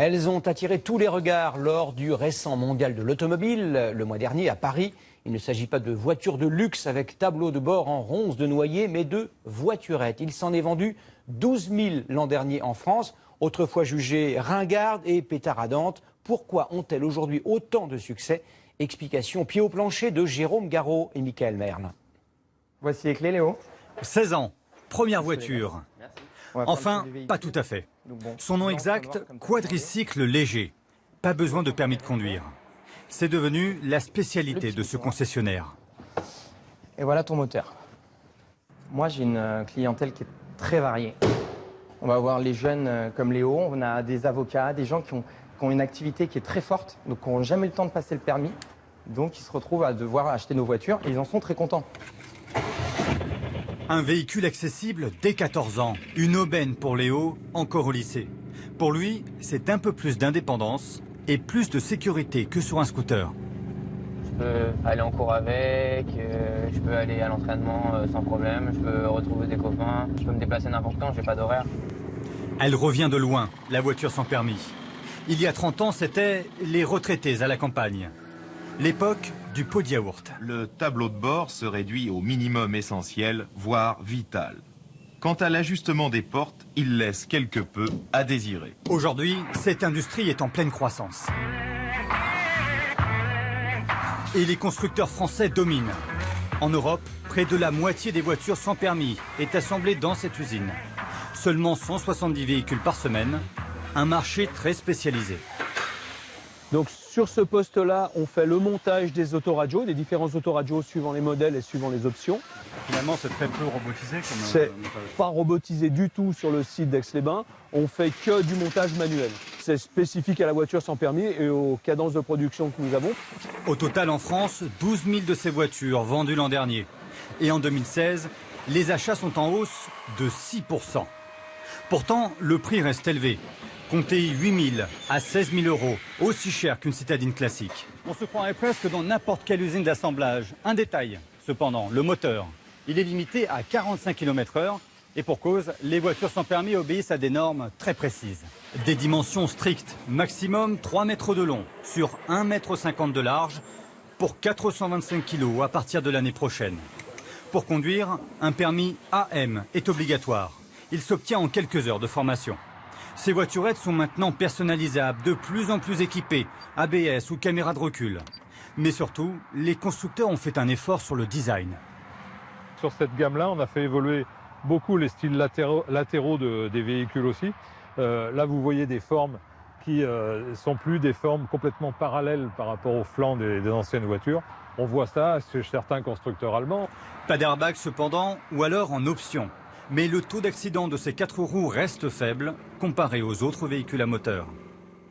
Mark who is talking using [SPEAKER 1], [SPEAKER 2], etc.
[SPEAKER 1] Elles ont attiré tous les regards lors du récent mondial de l'automobile, le mois dernier à Paris. Il ne s'agit pas de voitures de luxe avec tableau de bord en ronce de noyer, mais de voiturettes. Il s'en est vendu 12 000 l'an dernier en France, autrefois jugées ringardes et pétaradantes. Pourquoi ont-elles aujourd'hui autant de succès? Explication pied au plancher de Jérôme Garraud et Michael Merle.
[SPEAKER 2] Voici les clés, Léo.
[SPEAKER 3] 16 ans, première voiture. Enfin, pas tout à fait. Son nom exact, quadricycle léger. Pas besoin de permis de conduire. C'est devenu la spécialité de ce concessionnaire.
[SPEAKER 2] Et voilà ton moteur. Moi, j'ai une clientèle qui est très variée. On va avoir les jeunes comme Léo, on a des avocats, des gens qui ont une activité qui est très forte, donc qui n'ont jamais le temps de passer le permis. Donc, ils se retrouvent à devoir acheter nos voitures et ils en sont très contents.
[SPEAKER 3] Un véhicule accessible dès 14 ans. Une aubaine pour Léo, encore au lycée. Pour lui, c'est un peu plus d'indépendance et plus de sécurité que sur un scooter.
[SPEAKER 4] Je peux aller en cours avec, je peux aller à l'entraînement sans problème, je peux retrouver des copains, je peux me déplacer n'importe quand, j'ai pas d'horaire.
[SPEAKER 3] Elle revient de loin, la voiture sans permis. Il y a 30 ans, c'était les retraités à la campagne. L'époque du pot de yaourt.
[SPEAKER 5] Le tableau de bord se réduit au minimum essentiel, voire vital. Quant à l'ajustement des portes, il laisse quelque peu à désirer.
[SPEAKER 3] Aujourd'hui, cette industrie est en pleine croissance. Et les constructeurs français dominent. En Europe, près de la moitié des voitures sans permis est assemblée dans cette usine. Seulement 170 véhicules par semaine, un marché très spécialisé.
[SPEAKER 6] Donc sur ce poste-là, on fait le montage des autoradios, des différents autoradios suivant les modèles et suivant les options.
[SPEAKER 7] Finalement, c'est très peu robotisé.
[SPEAKER 6] C'est pas robotisé du tout sur le site d'Aix-les-Bains. On fait que du montage manuel. C'est spécifique à la voiture sans permis et aux cadences de production que nous avons.
[SPEAKER 3] Au total, en France, 12 000 de ces voitures vendues l'an dernier. Et en 2016, les achats sont en hausse de 6%. Pourtant, le prix reste élevé. Comptez 8 000 à 16 000 euros, aussi cher qu'une citadine classique.
[SPEAKER 7] On se croirait presque dans n'importe quelle usine d'assemblage. Un détail, cependant, le moteur. Il est limité à 45 km/h et pour cause, les voitures sans permis obéissent à des normes très précises.
[SPEAKER 3] Des dimensions strictes, maximum 3 mètres de long sur 1,50 m de large pour 425 kg à partir de l'année prochaine. Pour conduire, un permis AM est obligatoire. Il s'obtient en quelques heures de formation. Ces voiturettes sont maintenant personnalisables, de plus en plus équipées, ABS ou caméra de recul. Mais surtout, les constructeurs ont fait un effort sur le design.
[SPEAKER 8] Sur cette gamme-là, on a fait évoluer beaucoup les styles latéraux des véhicules aussi. Là, vous voyez des formes qui sont plus des formes complètement parallèles par rapport aux flancs des anciennes voitures. On voit ça chez certains constructeurs allemands.
[SPEAKER 3] Pas d'airbag cependant, ou alors en option. Mais le taux d'accident de ces 4 roues reste faible comparé aux autres véhicules à moteur.